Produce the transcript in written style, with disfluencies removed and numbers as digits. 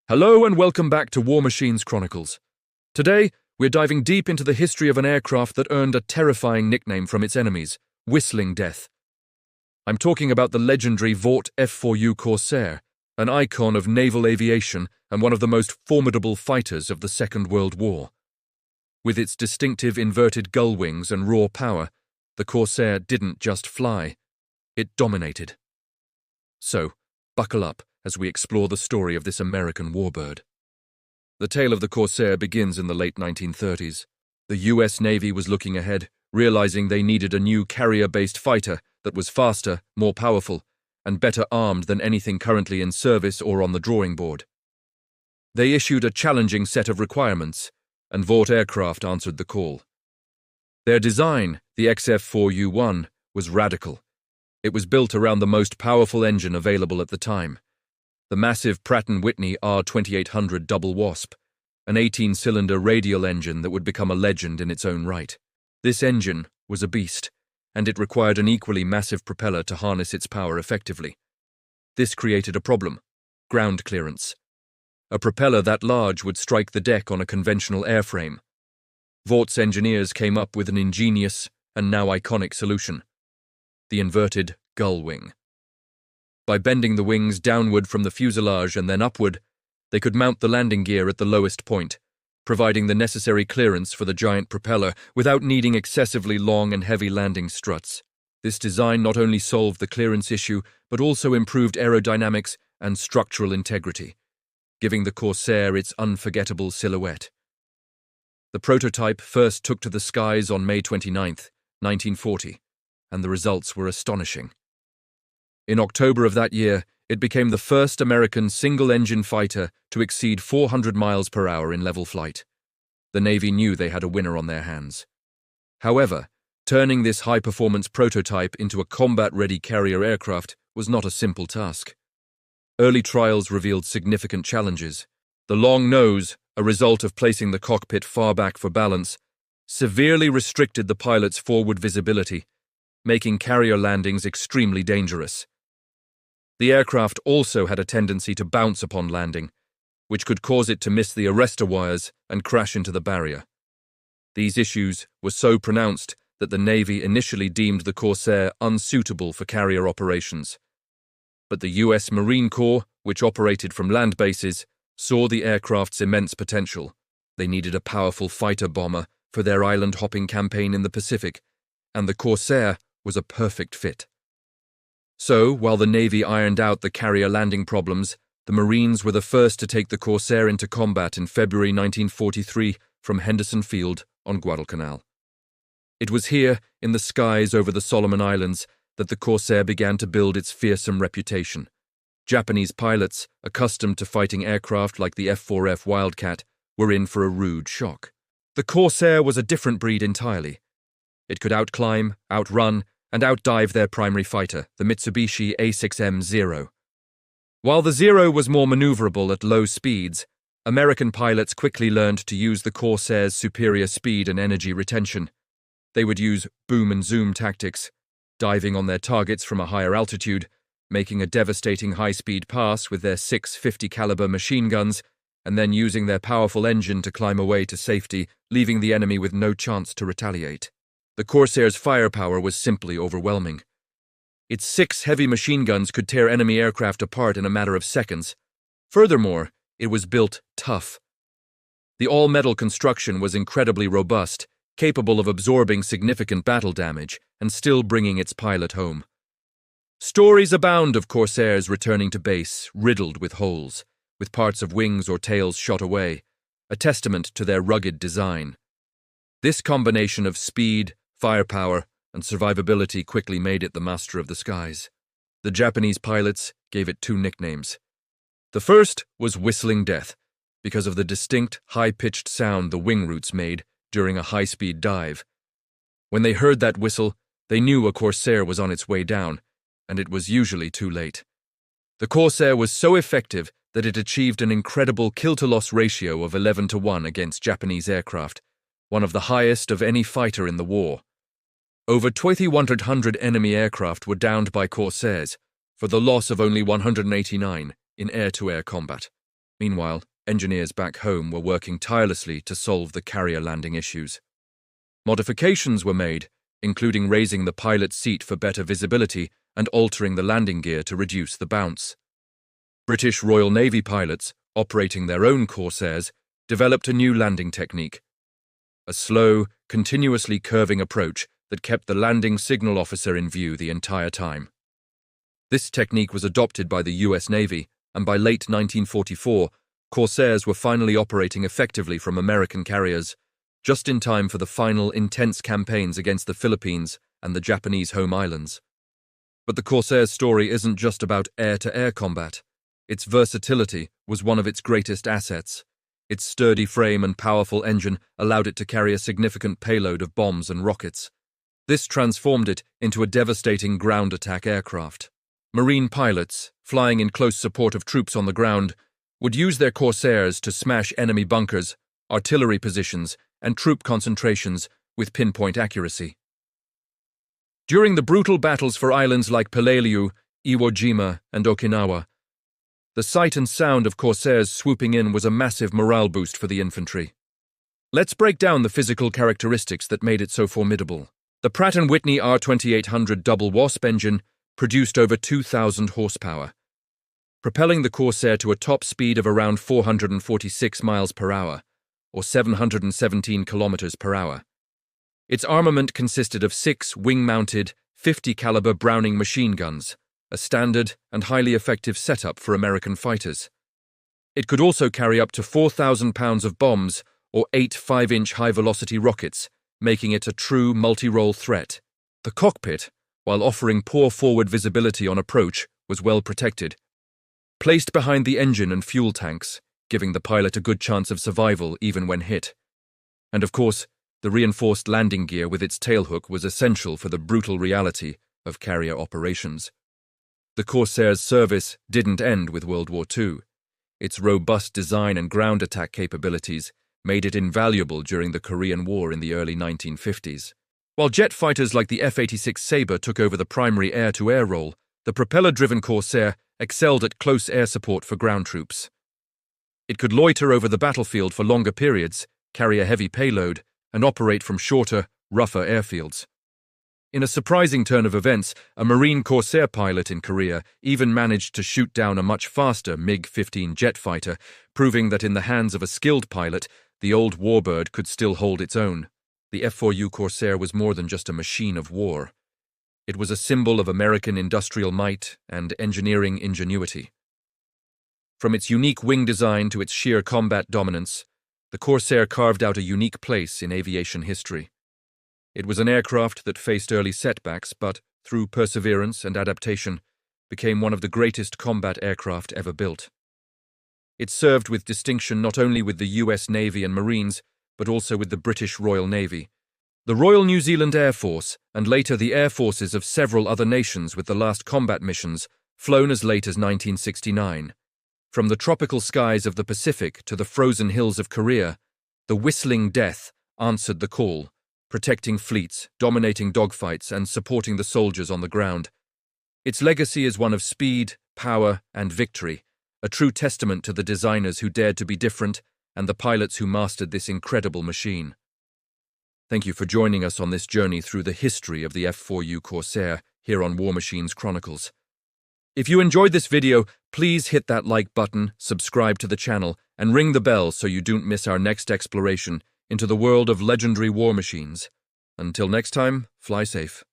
Hello and welcome back to War Machines Chronicles. Today, we're diving deep into the history of an aircraft that earned a terrifying nickname from its enemies, Whistling Death. I'm talking about the legendary Vought F4U Corsair, an icon of naval aviation and one of the most formidable fighters of the Second World War. With its distinctive inverted gull wings and raw power, the Corsair didn't just fly, it dominated. So, buckle up as we explore the story of this American warbird. The tale of the Corsair begins in the late 1930s. The US Navy was looking ahead, realizing they needed a new carrier-based fighter that was faster, more powerful, and better armed than anything currently in service or on the drawing board. They issued a challenging set of requirements, and Vought aircraft answered the call. Their design, the XF4U-1, was radical. It was built around the most powerful engine available at the time, the massive Pratt & Whitney R2800 Double Wasp, an 18-cylinder radial engine that would become a legend in its own right. This engine was a beast, and it required an equally massive propeller to harness its power effectively. This created a problem: ground clearance. A propeller that large would strike the deck on a conventional airframe. Vaught's engineers came up with an ingenious and now iconic solution: the inverted gull wing. By bending the wings downward from the fuselage and then upward, they could mount the landing gear at the lowest point, providing the necessary clearance for the giant propeller without needing excessively long and heavy landing struts. This design not only solved the clearance issue, but also improved aerodynamics and structural integrity, giving the Corsair its unforgettable silhouette. The prototype first took to the skies on May 29, 1940, and the results were astonishing. In October of that year, it became the first American single-engine fighter to exceed 400 miles per hour in level flight. The Navy knew they had a winner on their hands. However, turning this high-performance prototype into a combat-ready carrier aircraft was not a simple task. Early trials revealed significant challenges. The long nose, a result of placing the cockpit far back for balance, severely restricted the pilot's forward visibility, making carrier landings extremely dangerous. The aircraft also had a tendency to bounce upon landing, which could cause it to miss the arrestor wires and crash into the barrier. These issues were so pronounced that the Navy initially deemed the Corsair unsuitable for carrier operations. But the US Marine Corps, which operated from land bases, saw the aircraft's immense potential. They needed a powerful fighter bomber for their island-hopping campaign in the Pacific, and the Corsair was a perfect fit. So, while the Navy ironed out the carrier landing problems, the Marines were the first to take the Corsair into combat in February 1943 from Henderson Field on Guadalcanal. It was here, in the skies over the Solomon Islands, that the Corsair began to build its fearsome reputation. Japanese pilots, accustomed to fighting aircraft like the F-4F Wildcat, were in for a rude shock. The Corsair was a different breed entirely. It could outclimb, outrun, and outdive their primary fighter, the Mitsubishi A6M-0. While the Zero was more maneuverable at low speeds, American pilots quickly learned to use the Corsair's superior speed and energy retention. They would use boom and zoom tactics, diving on their targets from a higher altitude, making a devastating high-speed pass with their 650 caliber machine guns, and then using their powerful engine to climb away to safety, leaving the enemy with no chance to retaliate. The Corsair's firepower was simply overwhelming. Its 6 heavy machine guns could tear enemy aircraft apart in a matter of seconds. Furthermore, it was built tough. The all-metal construction was incredibly robust, capable of absorbing significant battle damage and still bringing its pilot home. Stories abound of Corsairs returning to base, riddled with holes, with parts of wings or tails shot away, a testament to their rugged design. This combination of speed, firepower, and survivability quickly made it the master of the skies. The Japanese pilots gave it 2 nicknames. The first was Whistling Death, because of the distinct, high-pitched sound the wing roots made during a high-speed dive. When they heard that whistle, they knew a Corsair was on its way down, and it was usually too late. The Corsair was so effective that it achieved an incredible kill-to-loss ratio of 11-to-1 against Japanese aircraft, one of the highest of any fighter in the war. Over 2,100 enemy aircraft were downed by Corsairs, for the loss of only 189 in air-to-air combat. Meanwhile, engineers back home were working tirelessly to solve the carrier landing issues. Modifications were made, including raising the pilot's seat for better visibility and altering the landing gear to reduce the bounce. British Royal Navy pilots, operating their own Corsairs, developed a new landing technique. A slow, continuously curving approach that kept the landing signal officer in view the entire time. This technique was adopted by the US Navy, and by late 1944, Corsairs were finally operating effectively from American carriers, just in time for the final intense campaigns against the Philippines and the Japanese home islands. But the Corsair's story isn't just about air-to-air combat. Its versatility was one of its greatest assets. Its sturdy frame and powerful engine allowed it to carry a significant payload of bombs and rockets. This transformed it into a devastating ground attack aircraft. Marine pilots, flying in close support of troops on the ground, would use their Corsairs to smash enemy bunkers, artillery positions, and troop concentrations with pinpoint accuracy. During the brutal battles for islands like Peleliu, Iwo Jima, and Okinawa, the sight and sound of Corsairs swooping in was a massive morale boost for the infantry. Let's break down the physical characteristics that made it so formidable. The Pratt & Whitney R2800 double Wasp engine produced over 2,000 horsepower, propelling the Corsair to a top speed of around 446 miles per hour, or 717 kilometers per hour. Its armament consisted of 6 wing-mounted, 50-caliber Browning machine guns, a standard and highly effective setup for American fighters. It could also carry up to 4,000 pounds of bombs or 8 5-inch high-velocity rockets, making it a true multi-role threat. The cockpit, while offering poor forward visibility on approach, was well protected, placed behind the engine and fuel tanks, giving the pilot a good chance of survival even when hit. And of course, the reinforced landing gear with its tailhook was essential for the brutal reality of carrier operations. The Corsair's service didn't end with World War II. Its robust design and ground attack capabilities made it invaluable during the Korean War in the early 1950s. While jet fighters like the F-86 Sabre took over the primary air-to-air role, the propeller-driven Corsair excelled at close air support for ground troops. It could loiter over the battlefield for longer periods, carry a heavy payload, and operate from shorter, rougher airfields. In a surprising turn of events, a Marine Corsair pilot in Korea even managed to shoot down a much faster MiG-15 jet fighter, proving that in the hands of a skilled pilot, the old warbird could still hold its own. The F4U Corsair was more than just a machine of war. It was a symbol of American industrial might and engineering ingenuity. From its unique wing design to its sheer combat dominance, the Corsair carved out a unique place in aviation history. It was an aircraft that faced early setbacks, but, through perseverance and adaptation, became one of the greatest combat aircraft ever built. It served with distinction not only with the US Navy and Marines, but also with the British Royal Navy, the Royal New Zealand Air Force, and later the air forces of several other nations with the last combat missions flown as late as 1969. From the tropical skies of the Pacific to the frozen hills of Korea, the Whistling Death answered the call, protecting fleets, dominating dogfights, and supporting the soldiers on the ground. Its legacy is one of speed, power, and victory, a true testament to the designers who dared to be different and the pilots who mastered this incredible machine. Thank you for joining us on this journey through the history of the F4U Corsair here on War Machines Chronicles. If you enjoyed this video, please hit that like button, subscribe to the channel, and ring the bell so you don't miss our next exploration into the world of legendary war machines. Until next time, fly safe.